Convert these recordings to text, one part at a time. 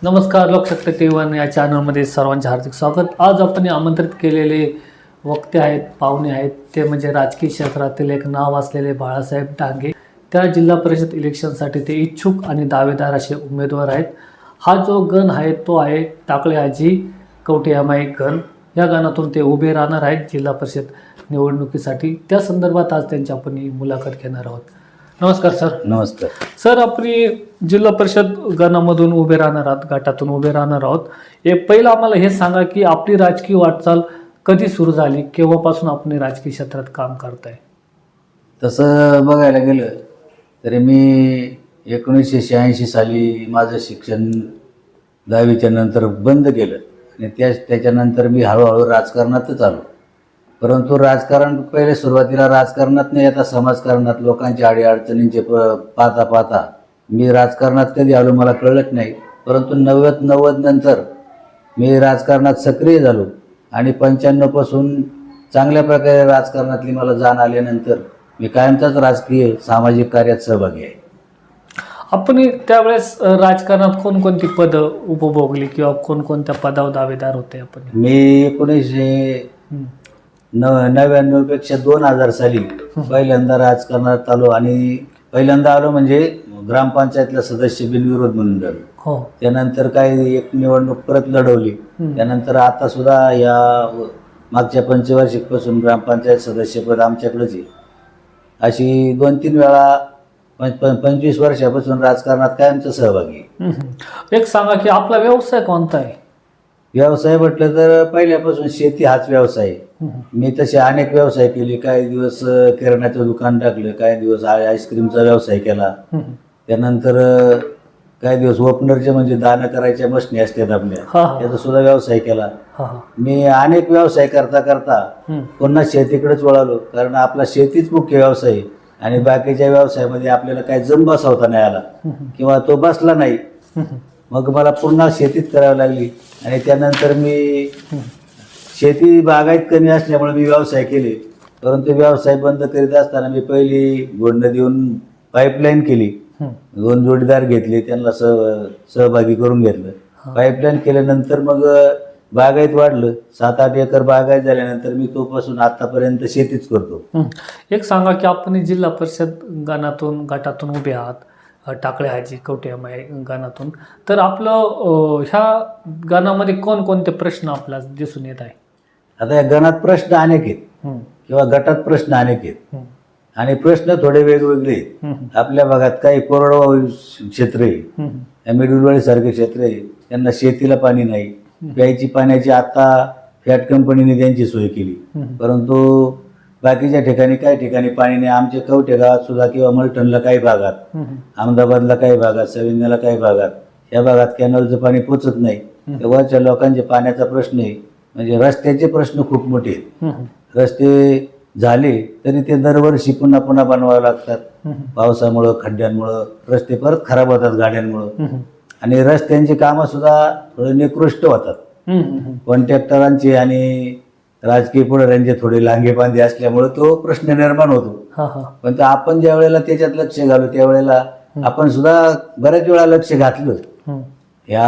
नमस्कार, लोकशक्ती टी.1 या चॅनलमध्ये सर्वांचे हार्दिक स्वागत. आज आपण आमंत्रित केलेले वक्ते आहेत, पाहुणे आहेत, ते म्हणजे राजकीय क्षेत्रातील एक नाव असलेले बाळासाहेब डांगे. त्या जिल्हा परिषद इलेक्शनसाठी ते इच्छुक आणि दावेदार असे उमेदवार आहेत. हा जो गण आहे तो आहे टाकळे आजी कवठे यामाई गण. या गणातून ते उभे राहणार आहेत जिल्हा परिषद निवडणुकीसाठी. त्या संदर्भात आज त्यांची आपण ही मुलाखत घेणार आहोत. नमस्कार सर. नमस्कार सर, आपली जिल्हा परिषद गणामधून उभे राहणार आहात, गटातून उभे राहणार आहोत. पहिलं आम्हाला हे सांगा की आपली राजकीय वाटचाल कधी सुरू झाली, केव्हापासून आपण राजकीय क्षेत्रात काम करताय? तसं बघायला गेलं तरी मी 1986 साली माझं शिक्षण 10वीच्या नंतर बंद केलं आणि त्याच्यानंतर मी हळूहळू राजकारणातच आलो. परंतु राजकारण पहिले सुरुवातीला राजकारणात नाही, आता समाजकारणात लोकांच्या अडीअडचणींचे पाहता पाहता मी राजकारणात कधी आलो मला कळलंच नाही. परंतु 90 नंतर मी राजकारणात सक्रिय झालो आणि 95 पासून चांगल्या प्रकारे राजकारणातली मला जाण आल्यानंतर मी कायमचाच राजकीय सामाजिक कार्यात सहभागी आहे. आपण त्यावेळेस राजकारणात कोणकोणती पदं उपभोगली किंवा कोणकोणत्या पदावर दावेदार होते आपण? मी 1999 पेक्षा 2000 साली पहिल्यांदा राजकारणात आलो आणि पहिल्यांदा आलो म्हणजे ग्रामपंचायतला सदस्य बिनविरोध म्हणून झालो. हो. त्यानंतर काही एक निवडणूक परत लढवली. त्यानंतर आता सुद्धा या मागच्या पंचवार्षिकपासून ग्रामपंचायत सदस्यपद आमच्याकडेच आहे. अशी 2-3 वेळा 25 वर्षापासून राजकारणात कायमचा सहभागी आहे. एक सांगा की आपला व्यवसाय कोणता आहे? व्यवसाय म्हटलं तर पहिल्यापासून शेती हाच व्यवसाय आहे. मी तसे अनेक व्यवसाय केले. काही दिवस किराण्याचं दुकान टाकलं, काही दिवस आईस्क्रीमचा व्यवसाय केला. त्यानंतर काही दिवस ओपनरचे म्हणजे दाणं करायच्या मशनी असतात आपल्या, त्याचा सुद्धा व्यवसाय केला. मी अनेक व्यवसाय करता करता पुन्हा शेतीकडेच वळालो, कारण आपला शेतीच मुख्य व्यवसाय आहे आणि बाकीच्या व्यवसायामध्ये आपल्याला काही जम बसवता नाही आला किंवा तो बसला नाही. मग मला पुन्हा शेतीच करावी लागली आणि त्यानंतर मी शेती बागायत कमी असल्यामुळे मी व्यवसाय केले. परंतु व्यवसाय बंद करीत असताना मी पहिली गोंड देऊन पाईपलाईन केली. 2 जोडीदार घेतले, त्यांना सहभागी करून घेतलं. पाईपलाईन केल्यानंतर मग बागायत वाढलं. 7-8 एकर बागायत झाल्यानंतर मी तोपासून आतापर्यंत शेतीच करतो. एक सांगा की आपण जिल्हा परिषद गटातून उभे आहात, टाकळे आजी कवठे यामाई गणातून. तर आपलं ह्या गणामध्ये कोणकोणते प्रश्न आपल्याला दिसून येत आहे? आता या गणात प्रश्न अनेक आहेत किंवा गटात प्रश्न अनेक आहेत आणि प्रश्न थोडे वेगवेगळे आहेत. आपल्या भागात काही कोरडवाहू क्षेत्र आहे, मिडुलवाडी सारखे क्षेत्र आहे, त्यांना शेतीला पाणी नाही. प्यायची पाण्याची आता फॅट कंपनीने त्यांची सोय केली. परंतु बाकीच्या ठिकाणी काही ठिकाणी पाणी नाही. आमच्या कवठे गावात सुद्धा किंवा मलटणला काही भागात, अहमदाबादला काही भागात, सविंद्याला काही भागात या भागात कॅनलचं पाणी पोचत नाही. तेव्हाच्या लोकांचे पाण्याचा प्रश्न आहे. म्हणजे रस्त्याचे प्रश्न खूप मोठे आहेत. रस्ते झाले तरी ते दरवर्षी पुन्हा पुन्हा बनवावे लागतात. पावसामुळं, खड्ड्यांमुळं रस्ते परत खराब होतात गाड्यांमुळं आणि रस्त्यांची कामं सुद्धा थोडे निकृष्ट होतात. कॉन्ट्रॅक्टरांचे आणि राजकीय पुढाऱ्यांचे थोडे लांगेबांधे असल्यामुळे तो प्रश्न निर्माण होतो. पण आपण ज्या वेळेला त्याच्यात लक्ष घालू त्यावेळेला आपण सुद्धा बऱ्याच वेळा लक्ष घातलं. या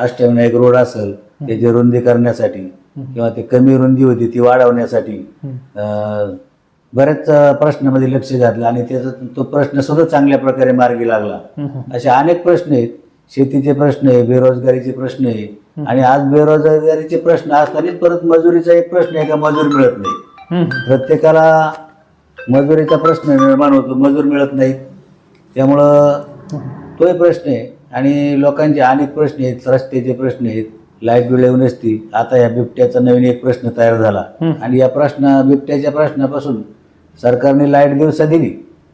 अष्टविनायक रोड असेल त्याची रुंदी करण्यासाठी किंवा ते कमी रुंदी होती ती वाढवण्यासाठी बऱ्याच प्रश्नामध्ये लक्ष घातलं आणि त्याचा तो प्रश्न सुद्धा चांगल्या प्रकारे मार्गी लागला. असे अनेक प्रश्न आहेत. शेतीचे प्रश्न आहे, बेरोजगारीचे प्रश्न आहे आणि आज बेरोजगारीचे प्रश्न असतानाच परत मजुरीचा एक प्रश्न आहे का मजूर मिळत नाही. प्रत्येकाला मजुरीचा प्रश्न निर्माण होतो, मजूर मिळत नाहीत. त्यामुळं तोही प्रश्न आहे आणि लोकांचे अनेक प्रश्न आहेत. रस्त्याचे प्रश्न आहेत, लाईट बिल येऊ नसती. आता या बिबट्याचा नवीन एक प्रश्न तयार झाला आणि या बिबट्याच्या प्रश्नापासून सरकारने लाईट दिवसा दिली.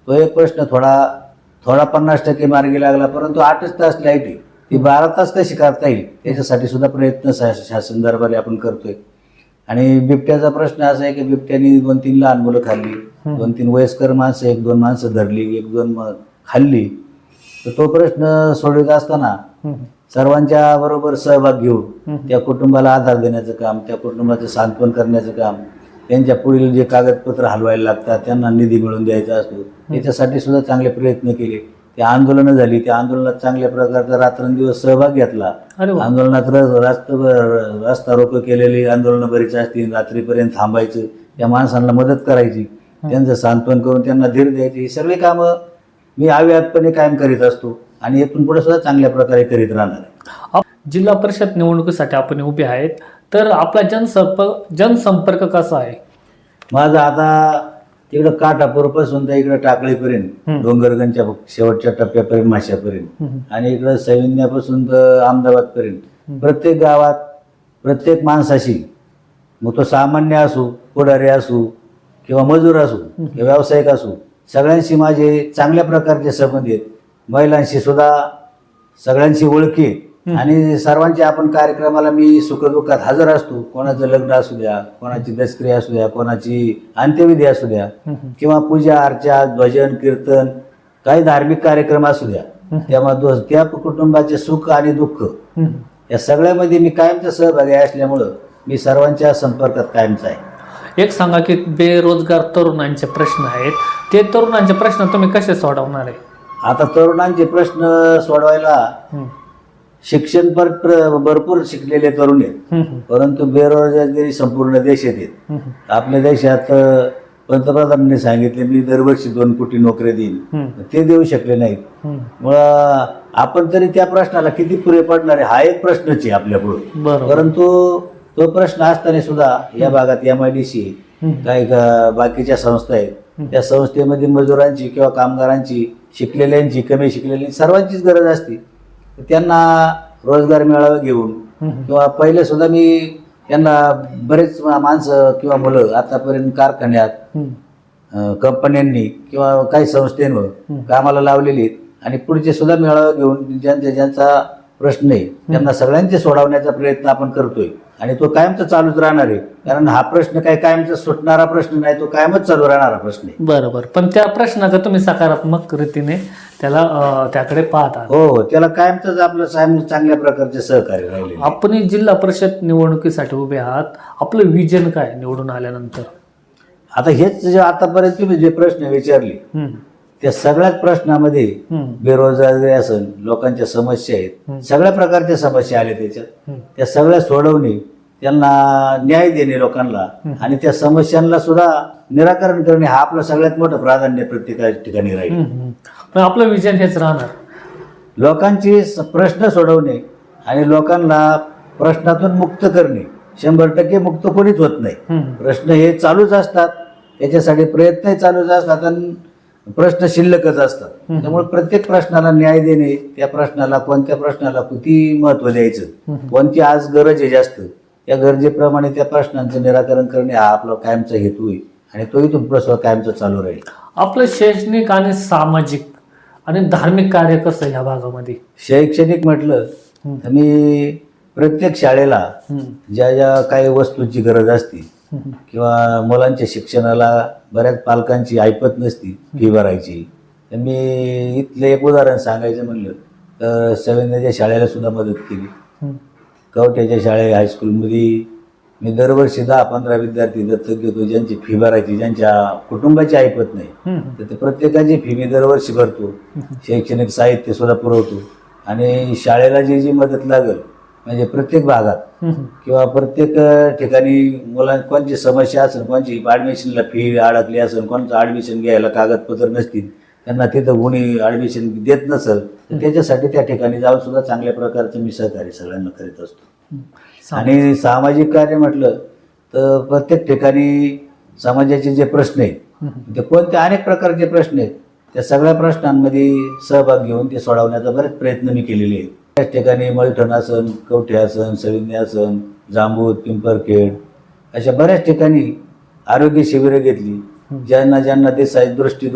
तो एक प्रश्न थोडा 50% मार्गी लागला. परंतु 8च तास लाईट आहे, ती 12 तास कशी करता येईल त्याच्यासाठी सुद्धा प्रयत्न शासन दरबारी आपण करतोय. आणि बिबट्याचा प्रश्न असा आहे की बिबट्याने 2-3 लहान मुलं खाल्ली, 2-3 वयस्कर माणसं, 1-2 माणसं धरली, 1-2 खाल्ली. तर तो प्रश्न सोडवत असताना सर्वांच्या बरोबर सहभाग घेऊन त्या कुटुंबाला आधार देण्याचं काम, त्या कुटुंबाचं सांत्वन करण्याचं काम, त्यांच्या पुढील जे कागदपत्र हलवायला लागतात त्यांना निधी मिळवून द्यायचा असतो याच्यासाठी सुद्धा चांगले प्रयत्न केले. त्या आंदोलनं झाली, त्या आंदोलनात चांगल्या प्रकारचा रात्रंदिवस सहभाग घेतला. अरे वा. आंदोलनात रस्ता रोको केलेली आंदोलनं बरीच असतील, रात्रीपर्यंत थांबायचं, त्या माणसांना मदत करायची, त्यांचं सांत्वन करून त्यांना धीर द्यायची. ही सगळी कामं मी अव्याहतपणे कायम करीत असतो आणि इथून पुढे सुद्धा चांगल्या प्रकारे करीत राहणार आहे. जिल्हा परिषद निवडणुकीसाठी आपण उभे आहेत, तर आपला जनसंपर्क कसा आहे? माझा आता तिकडं काठापूरपासून तर इकडं टाकळीपर्यंत, डोंगरगंजच्या शेवटच्या टप्प्यापर्यंत, माश्यापर्यंत, आणि इकडं सैन्यापासून तर अहमदाबादपर्यंत प्रत्येक गावात प्रत्येक माणसाशी, मग तो सामान्य असो, पुढारी असो किंवा मजूर असो किंवा व्यावसायिक असो, सगळ्यांशी माझे चांगल्या प्रकारचे संबंध आहेत. महिलांशी सुद्धा सगळ्यांशी ओळखी आहेत आणि सर्वांच्या आपण कार्यक्रमाला मी सुखदुःखात हजर असतो. कोणाचं लग्न असू द्या, कोणाची दसरी असू द्या, कोणाची अंत्यविधी असू द्या किंवा पूजा अर्चा, भजन कीर्तन, काही धार्मिक कार्यक्रम असू द्या, त्यामध्ये त्या कुटुंबाचे सुख आणि दुःख या सगळ्यामध्ये मी कायमचा सहभागी असल्यामुळं मी सर्वांच्या संपर्कात कायमचा आहे. एक सांगा की बेरोजगार तरुणांचे प्रश्न आहेत, ते तरुणांचे प्रश्न तुम्ही कसे सोडवणार आहे? आता तरुणांचे प्रश्न सोडवायला शिक्षण भरपूर शिकलेले तरुण आहेत, परंतु बेरोजगारी संपूर्ण देशात आहेत. आपल्या देशात पंतप्रधानांनी सांगितले मी दरवर्षी 2 कोटी नोकऱ्या देईन, ते देऊ शकले नाहीत. मग आपण तरी त्या प्रश्नाला किती पुरे पडणार आहे हा एक प्रश्नच आहे आपल्यापुढे. परंतु तो प्रश्न असताना सुद्धा या भागात MIDC काही बाकीच्या संस्था आहेत, त्या संस्थेमध्ये मजुरांची किंवा कामगारांची, शिकलेल्यांची, कमी शिकलेल्यांची सर्वांचीच गरज असते. त्यांना रोजगार मेळावे घेऊन किंवा पहिले सुद्धा मी त्यांना बरेच माणसं किंवा मुलं आतापर्यंत कारखान्यात, कंपन्यांनी किंवा काही संस्थेंवर कामाला लावलेली आहेत आणि पुढचे सुद्धा मेळावे घेऊन ज्यांचा प्रश्न आहे त्यांना सगळ्यांचे सोडवण्याचा प्रयत्न आपण करतोय आणि तो कायमचा चालूच राहणार आहे. कारण हा प्रश्न काय कायमचा सुटणारा प्रश्न नाही, तो कायमच चालू राहणारा प्रश्न आहे. बरोबर, पण त्या प्रश्नाचा तुम्ही सकारात्मक रीतीने त्याकडे पाहता. हो, त्याला कायमच आपलं चांगल्या प्रकारचे सहकार्य राहिले. आपण जिल्हा परिषद निवडणुकीसाठी उभे आहात, आपलं विजन काय निवडून आल्यानंतर? आता हेच जे आतापर्यंत तुम्ही जे प्रश्न विचारले त्या सगळ्याच प्रश्नामध्ये बेरोजगारी असेल, लोकांच्या समस्या आहेत, सगळ्या प्रकारच्या समस्या आल्या त्याच्यात, त्या सगळ्या सोडवणे, त्यांना न्याय देणे लोकांना आणि त्या समस्यांना सुद्धा निराकरण करणे हा आपलं सगळ्यात मोठं प्राधान्य प्रत्येक ठिकाणी राहील. पण आपलं विजन हेच राहणार, लोकांची प्रश्न सोडवणे आणि लोकांना प्रश्नातून मुक्त करणे. 100% मुक्त कोणीच होत नाही, प्रश्न हे चालूच असतात, त्याच्यासाठी प्रयत्नही चालूच असतात आणि प्रश्न शिल्लकच असतात. त्यामुळे प्रत्येक प्रश्नाला न्याय देणे, त्या प्रश्नाला, कोणत्या प्रश्नाला किती महत्व द्यायचं, कोणती आज गरज आहे जास्त, त्या गरजेप्रमाणे त्या प्रश्नांचं निराकरण करणे हा आपला कायमचा हेतू आहे आणि तो इथून प्रश्न कायमचा चालू राहील. आपलं शैक्षणिक आणि सामाजिक आणि धार्मिक कार्य कसं ह्या भागामध्ये? शैक्षणिक म्हटलं तर मी प्रत्येक शाळेला ज्या ज्या काही वस्तूंची गरज असते किंवा मुलांच्या शिक्षणाला बऱ्याच पालकांची ऐपत नसती फी भरायची, तर मी इथलं एक उदाहरण सांगायचं म्हणलं तर सविंद्याच्या शाळेला सुद्धा मदत केली. कवठ्याच्या हायस्कूलमध्ये मी दरवर्षी 10-15 विद्यार्थी दत्तक घेतो ज्यांची फी भरायची, ज्यांच्या कुटुंबाची ऐपत नाही, तर ते प्रत्येकाची फी मी दरवर्षी भरतो. शैक्षणिक साहित्य सुद्धा पुरवतो आणि शाळेला जी जी मदत लागेल म्हणजे प्रत्येक भागात किंवा प्रत्येक ठिकाणी मुलांची कोणची समस्या असेल, कोणची ॲडमिशनला फी अडकली असेल, कोणतं ॲडमिशन घ्यायला कागदपत्र नसतील, त्यांना तिथं कोणी ॲडमिशन देत नसेल तर त्याच्यासाठी त्या ठिकाणी जाऊन सुद्धा चांगल्या प्रकारचं मी सहकार्य सगळ्यांना करीत असतो. आणि सामाजिक कार्य म्हटलं तर प्रत्येक ठिकाणी समाजाचे जे प्रश्न आहेत ते कोणते अनेक प्रकारचे प्रश्न आहेत, त्या सगळ्या प्रश्नांमध्ये सहभाग घेऊन ते सोडवण्याचा बरेच प्रयत्न मी केलेले आहेत. त्याच ठिकाणी मलठण असन, कवठे असन, सविंद्य असन, जांबूत, पिंपरखेड अशा बऱ्याच ठिकाणी आरोग्य शिबिरं घेतली. ज्यांना ज्यांना ते दृष्टी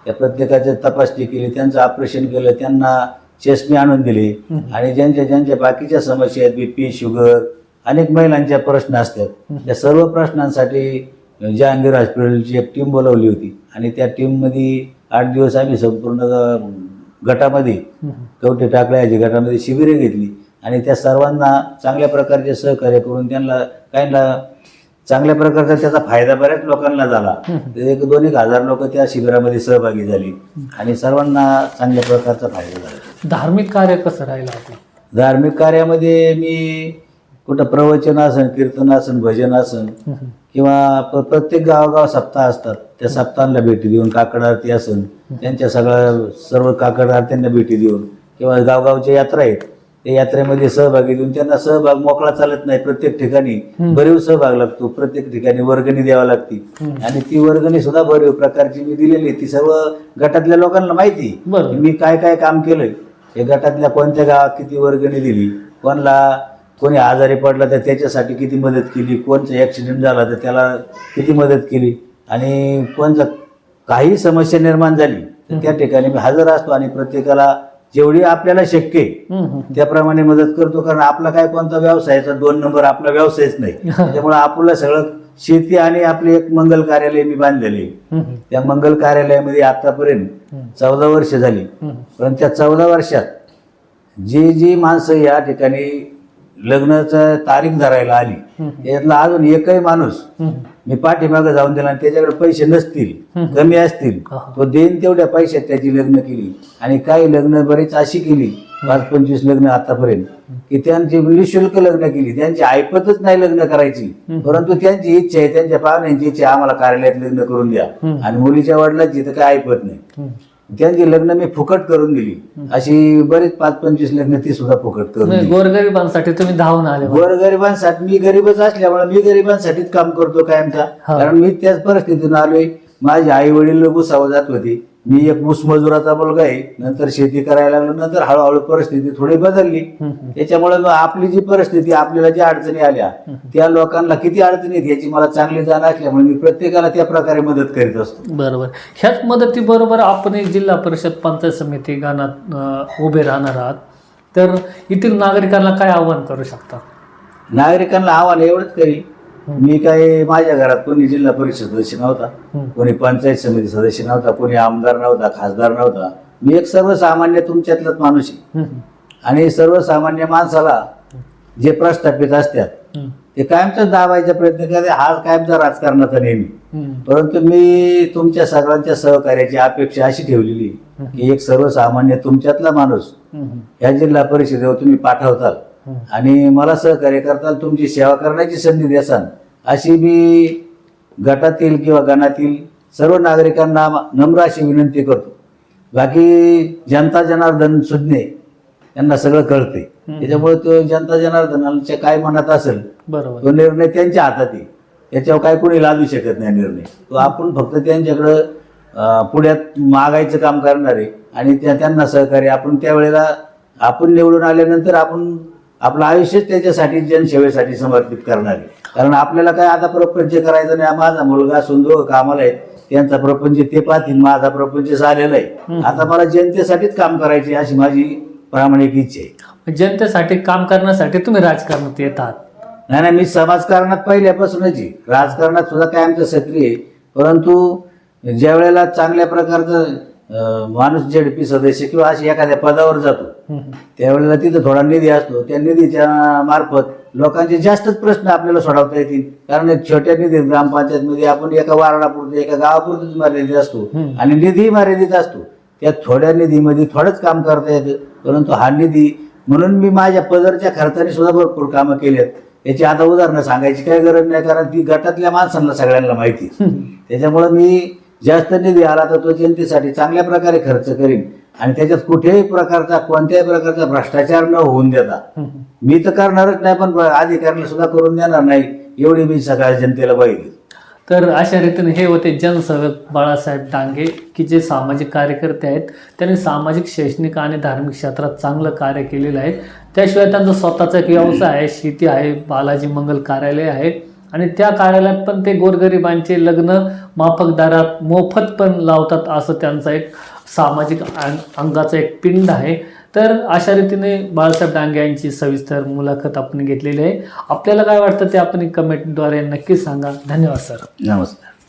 त्या प्रत्येकाची तपासणी केली, त्यांचं ऑपरेशन केलं, त्यांना चष्मे आणून दिले आणि ज्यांच्या बाकीच्या समस्या आहेत, BP, शुगर, अनेक महिलांच्या प्रश्न असतात, त्या सर्व प्रश्नांसाठी जहांगीर हॉस्पिटलची एक टीम बोलवली होती आणि त्या टीममध्ये 8 दिवस आम्ही संपूर्ण गटामध्ये कवठे टाकळ्याच्या गटामध्ये शिबिरे घेतली आणि त्या सर्वांना चांगल्या प्रकारचे सहकार्य करून त्यांना काहींना चांगल्या प्रकारचा त्याचा फायदा बऱ्याच लोकांना झाला. 1,000 लोक त्या शिबिरामध्ये सहभागी झाली आणि सर्वांना चांगल्या प्रकारचा फायदा झाला. धार्मिक कार्य कसं राहिलं आपलं? धार्मिक कार्यामध्ये मी कुठं प्रवचन असन, कीर्तन असन, भजन असन किंवा प्रत्येक गावोगाव सप्ताह असतात, त्या सप्ताहाला भेटी देऊन, काकड आरती असन त्यांच्या सर्व काकड आरत्यांना भेटी देऊन किंवा गावगावच्या यात्रा आहेत त्या यात्रेमध्ये सहभागी देऊन त्यांना सहभाग मोकळा चालत नाही. प्रत्येक ठिकाणी भरीव सहभाग लागतो, प्रत्येक ठिकाणी वर्गणी द्यावी लागते आणि ती वर्गणी सुद्धा भरीव प्रकारची मी दिलेली. ती सर्व गटातल्या लोकांना माहिती मी काय काय काम केलंय, हे गटातल्या कोणत्या गावात किती वर्गणी दिली, कोणी आजारी पडला तर त्याच्यासाठी किती मदत केली, कोणचा ॲक्सिडेंट झाला तर त्याला किती मदत केली आणि कोणचा काही समस्या निर्माण झाली तर त्या ठिकाणी मी हजर असतो आणि प्रत्येकाला जेवढी आपल्याला शक्य आहे त्याप्रमाणे मदत करतो. कारण आपला काय कोणता व्यवसायाचा 2 नंबर आपला व्यवसायच नाही. त्यामुळे आपलं सगळं शेती आणि आपले एक मंगल कार्यालय मी बांधलेले. त्या मंगल कार्यालयामध्ये आतापर्यंत 14 वर्ष झाली. पण त्या 14 वर्षात जी माणसं या ठिकाणी लग्नाचं तारीख धरायला आली त्यातला अजून एकही माणूस मी पाठीमागं जाऊन दिला आणि त्याच्याकडे पैसे नसतील, कमी असतील, तो देईन तेवढ्या पैशात त्याची लग्न केली. आणि काही लग्न बरीच अशी केली 5-25 लग्न आतापर्यंत की त्यांची निःशुल्क लग्न केली. त्यांची ऐपतच नाही लग्न करायची, परंतु त्यांची इच्छा आहे, त्यांच्या पाहुण्यांची इच्छा आम्हाला कार्यालयात लग्न करून द्या आणि मुलीच्या वडिलांची तर काय ऐपत नाही. त्यांची लग्न मी फुकट करून दिली. अशी बरीच 5-25 लग्न ती सुद्धा फुकट करून दिली. गोरगरिबांसाठी तुम्ही धावून आले. गोरगरिबांसाठी मी गरीबच असल्यामुळे मी गरिबांसाठीच काम करतो कायमचा. कारण मी त्याच परिस्थितीतून आलोय. माझे आई वडील भुसावळ जात होते, मी एक ऊस मजुराचा मुलगा आहे, नंतर शेती करायला लागलो, नंतर हळूहळू परिस्थिती थोडी बदलली. त्याच्यामुळे आपली जी परिस्थिती आपल्याला ज्या अडचणी आल्या त्या लोकांना किती अडचणी आहेत याची मला चांगली जाण असल्यामुळे मी प्रत्येकाला त्या प्रकारे मदत करीत असतो. बरोबर. ह्याच मदतीबरोबर आपण एक जिल्हा परिषद पंचायत समिती गणात उभे राहणार आहात, तर येथील नागरिकांना काय आवाहन करू शकता? नागरिकांना आव्हान एवढंच करील, मी काय माझ्या घरात कोणी जिल्हा परिषद सदस्य नव्हता, कोणी पंचायत समिती सदस्य नव्हता, कोणी आमदार नव्हता, खासदार नव्हता. मी एक सर्वसामान्य तुमच्यातलाच माणूस आहे. आणि सर्वसामान्य माणसाला जे प्रस्थापित असतात ते कायमचाच दाबायचा प्रयत्न करते. हा कायमचा राजकारणाचा नेहमी. परंतु मी तुमच्या सगळ्यांच्या सहकार्याची अपेक्षा अशी ठेवलेली की एक सर्वसामान्य तुमच्यातला माणूस या जिल्हा परिषदेवर तुम्ही पाठवताल आणि मला सहकार्य करताल, तुमची सेवा करण्याची संधी द्याल, अशी मी गटातील किंवा गणातील सर्व नागरिकांना नम्र अशी विनंती करतो. बाकी जनता जनार्दन सुज्ञे यांना सगळं कळते, त्याच्यामुळे तो जनता जनार्दनाच्या काय मनात असेल तो निर्णय त्यांच्या हातात आहे. त्याच्यावर काय कोणी लादू शकत नाही निर्णय. तो आपण फक्त त्यांच्याकडं पुढ्यात मागायचं काम करणार आहे आणि त्यांना सहकार्य आपण त्यावेळेला आपण निवडून आल्यानंतर आपण आपलं आयुष्यच त्याच्यासाठी जनसेवेसाठी समर्पित करणार आहे. कारण आपल्याला काय आता प्रपंच करायचं नाही. माझा मुलगा सुंदर कामाला आहे, त्यांचा प्रपंच ते पाहतील, माझा प्रपंच झालेला आहे. आता मला जनतेसाठीच काम करायचे अशी माझी प्रामाणिक इच्छा आहे. जनतेसाठी काम करण्यासाठी तुम्ही राजकारणात येतात? नाही, मी समाजकारणात पहिल्यापासूनच आहे, राजकारणात सुद्धा कायमचं सक्रिय आहे. परंतु ज्या वेळेला चांगल्या प्रकारचं माणूस ZP सदस्य किंवा अशी एखाद्या पदावर जातो त्यावेळेला तिथं थोडा निधी असतो. त्या निधीच्या मार्फत लोकांचे जास्तच प्रश्न आपल्याला सोडवता येतील. कारण एक छोट्या निधी ग्रामपंचायतमध्ये आपण एका वार्डापुरते एका गावापुरतीच मर्यादित असतो आणि निधीही मर्यादित असतो. त्या थोड्या निधीमध्ये थोडंच काम करता येतं. परंतु हा निधी म्हणून मी माझ्या पदरच्या खर्चाने सुद्धा भरपूर कामं केलेत. याची आता उदाहरणं सांगायची काही गरज नाही, कारण ती गटातल्या माणसांना सगळ्यांना माहिती. त्याच्यामुळं मी जास्त निधी आला तर तो जनतेसाठी चांगल्या प्रकारे खर्च करीन आणि त्याच्यात कुठेही प्रकारचा कोणत्याही प्रकारचा भ्रष्टाचार न होऊन देता मी तर करणारच नाही, पण अधिकाऱ्याला सुद्धा करून देणार नाही, एवढी मी सगळ्या जनतेला पाहिजे. तर अशा रीतीने हे होते जनसेवक बाळासाहेब डांगे, की जे सामाजिक कार्यकर्ते आहेत. त्यांनी सामाजिक, शैक्षणिक आणि धार्मिक क्षेत्रात चांगलं कार्य केलेलं आहे. त्याशिवाय त्यांचा स्वतःचा एक व्यवसाय आहे, शेती आहे, बालाजी मंगल कार्यालय आहे आणि त्या कार्यालयात पण ते गोरगरिबांचे लग्न माफक दरात मोफत पण लावतात. असं त्यांचा एक सामाजिक अंगाचा एक पिंड आहे. तर अशा रीतीने बाळासाहेब डांगे यांची सविस्तर मुलाखत आपण घेतलेली आहे. आपल्याला काय वाटतं ते आपण कमेंटद्वारे नक्की सांगा. धन्यवाद सर. नमस्कार.